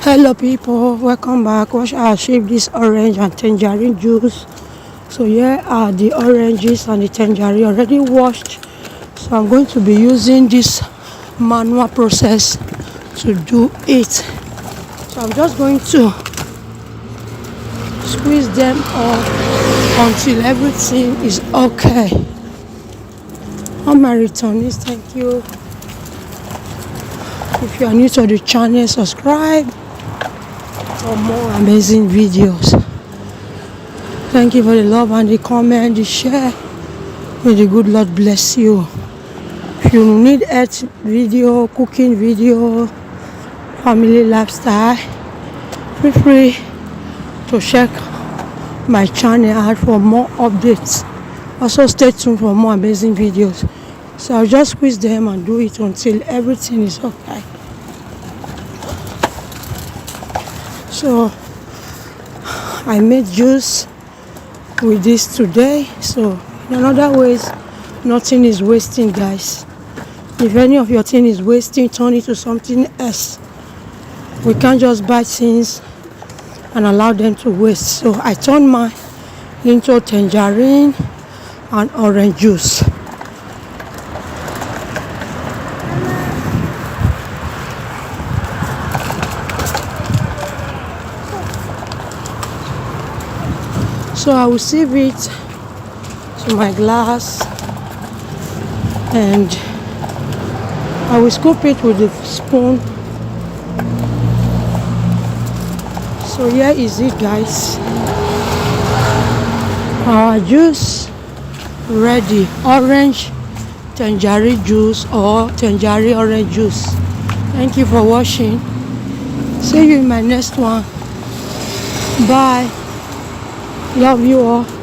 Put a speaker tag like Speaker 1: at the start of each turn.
Speaker 1: Hello people, welcome back. Watch I shape this orange and tangerine juice. So here are the oranges and the tangerine already washed. So I'm going to be using this manual process to do it. So I'm just going to squeeze them off until everything is okay. All my returnees, thank you. If you are new to the channel, subscribe for more amazing videos. Thank you for the love and the comment, the share. May the good Lord bless you. If you need health video, cooking video, family lifestyle, feel free to check my channel out for more updates. Also stay tuned for more amazing videos. So I'll just squeeze them and do it until everything is okay. So I made juice with this today. So in other ways, nothing is wasting, guys. If any of your thing is wasting, turn it to something else. We can't just buy things and allow them to waste. So I turned mine into tangerine and orange juice. So I will sieve it to my glass and I will scoop it with a spoon. So here is it, guys. Our juice ready. Orange tangerine juice or tangerine orange juice. Thank you for watching. See you in my next one. Bye. Love you all.